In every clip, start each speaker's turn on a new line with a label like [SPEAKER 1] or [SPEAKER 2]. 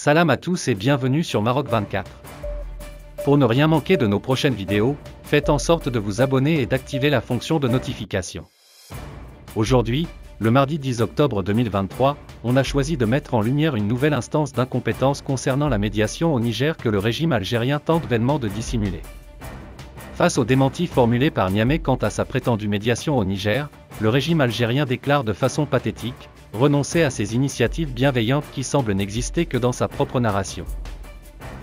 [SPEAKER 1] Salam à tous et bienvenue sur Maroc 24. Pour ne rien manquer de nos prochaines vidéos, faites en sorte de vous abonner et d'activer la fonction de notification. Aujourd'hui, le mardi 10 octobre 2023, on a choisi de mettre en lumière une nouvelle instance d'incompétence concernant la médiation au Niger que le régime algérien tente vainement de dissimuler. Face aux démentis formulés par Niamey quant à sa prétendue médiation au Niger, le régime algérien déclare de façon pathétique renoncer à ces initiatives bienveillantes qui semblent n'exister que dans sa propre narration.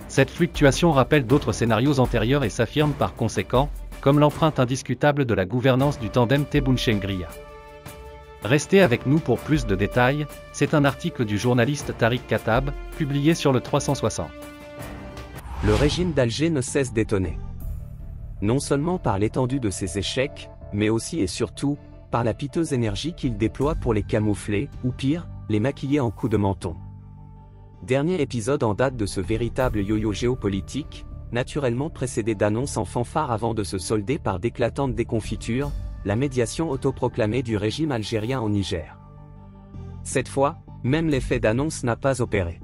[SPEAKER 1] Cette fluctuation rappelle d'autres scénarios antérieurs et s'affirme par conséquent comme l'empreinte indiscutable de la gouvernance du tandem Tebboune-Chengria. Restez avec nous pour plus de détails, c'est un article du journaliste Tariq Katab, publié sur le 360.
[SPEAKER 2] Le régime d'Alger ne cesse d'étonner. Non seulement par l'étendue de ses échecs, mais aussi et surtout, par la piteuse énergie qu'il déploie pour les camoufler, ou pire, les maquiller en coups de menton. Dernier épisode en date de ce véritable yo-yo géopolitique, naturellement précédé d'annonces en fanfare avant de se solder par d'éclatantes déconfitures, la médiation autoproclamée du régime algérien au Niger. Cette fois, même l'effet d'annonce n'a pas opéré.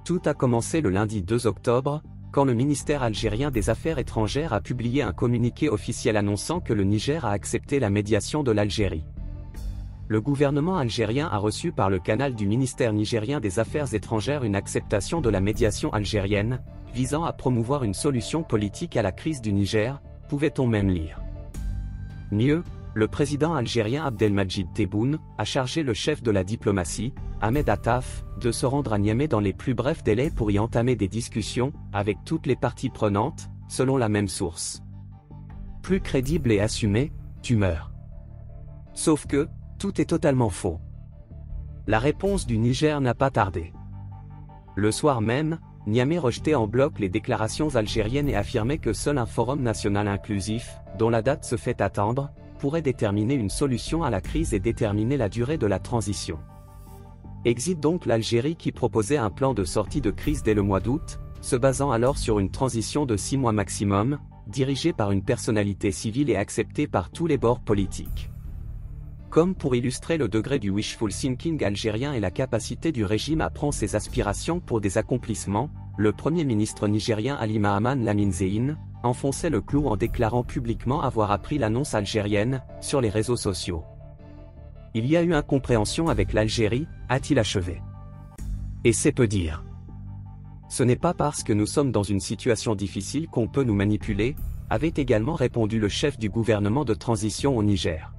[SPEAKER 2] Tout a commencé le lundi 2 octobre, quand le ministère algérien des Affaires étrangères a publié un communiqué officiel annonçant que le Niger a accepté la médiation de l'Algérie. Le gouvernement algérien a reçu par le canal du ministère nigérien des Affaires étrangères une acceptation de la médiation algérienne, visant à promouvoir une solution politique à la crise du Niger, pouvait-on même lire. Mieux, le président algérien Abdelmadjid Tebboune a chargé le chef de la diplomatie, Ahmed Attaf, de se rendre à Niamey dans les plus brefs délais pour y entamer des discussions avec toutes les parties prenantes, selon la même source. Plus crédible et assumé, tu meurs. Sauf que, tout est totalement faux. La réponse du Niger n'a pas tardé. Le soir même, Niamey rejetait en bloc les déclarations algériennes et affirmait que seul un forum national inclusif, dont la date se fait attendre, pourrait déterminer une solution à la crise et déterminer la durée de la transition. Exit donc l'Algérie qui proposait un plan de sortie de crise dès le mois d'août, se basant alors sur une transition de 6 mois maximum, dirigée par une personnalité civile et acceptée par tous les bords politiques. Comme pour illustrer le degré du wishful thinking algérien et la capacité du régime à prendre ses aspirations pour des accomplissements, le premier ministre nigérien Ali Mahaman Lamine Zein enfonçait le clou en déclarant publiquement avoir appris l'annonce algérienne sur les réseaux sociaux. Il y a eu incompréhension avec l'Algérie, a-t-il achevé. Et c'est peu dire. Ce n'est pas parce que nous sommes dans une situation difficile qu'on peut nous manipuler, avait également répondu le chef du gouvernement de transition au Niger.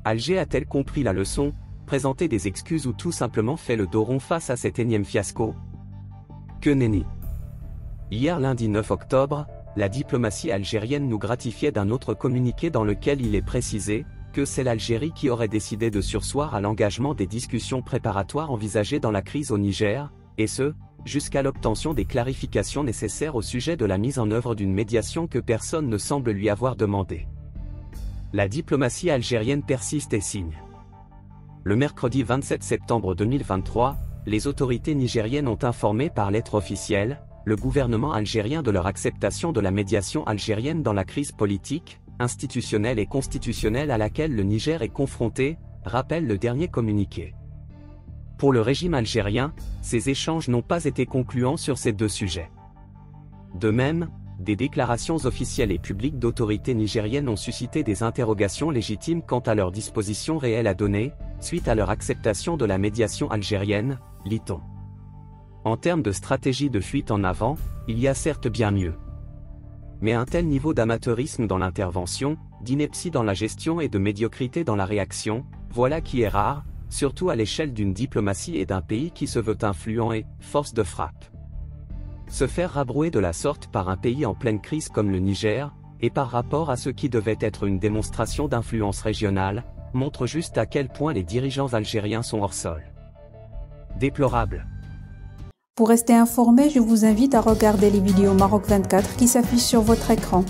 [SPEAKER 2] Alger a-t-elle compris la leçon, présenté des excuses ou tout simplement fait le dos rond face à cet énième fiasco? Que nenni. Hier lundi 9 octobre, la diplomatie algérienne nous gratifiait d'un autre communiqué dans lequel il est précisé que c'est l'Algérie qui aurait décidé de surseoir à l'engagement des discussions préparatoires envisagées dans la crise au Niger, et ce, jusqu'à l'obtention des clarifications nécessaires au sujet de la mise en œuvre d'une médiation que personne ne semble lui avoir demandé. La diplomatie algérienne persiste et signe. Le mercredi 27 septembre 2023, les autorités nigériennes ont informé par lettre officielle le gouvernement algérien de leur acceptation de la médiation algérienne dans la crise politique, institutionnelle et constitutionnelle à laquelle le Niger est confronté, rappelle le dernier communiqué. Pour le régime algérien, ces échanges n'ont pas été concluants sur ces deux sujets. De même, des déclarations officielles et publiques d'autorités nigériennes ont suscité des interrogations légitimes quant à leur disposition réelle à donner, suite à leur acceptation de la médiation algérienne, lit-on. En termes de stratégie de fuite en avant, il y a certes bien mieux. Mais un tel niveau d'amateurisme dans l'intervention, d'ineptie dans la gestion et de médiocrité dans la réaction, voilà qui est rare, surtout à l'échelle d'une diplomatie et d'un pays qui se veut influent et force de frappe. Se faire rabrouer de la sorte par un pays en pleine crise comme le Niger, et par rapport à ce qui devait être une démonstration d'influence régionale, montre juste à quel point les dirigeants algériens sont hors sol. Déplorable.
[SPEAKER 3] Pour rester informé, je vous invite à regarder les vidéos Maroc 24 qui s'affichent sur votre écran.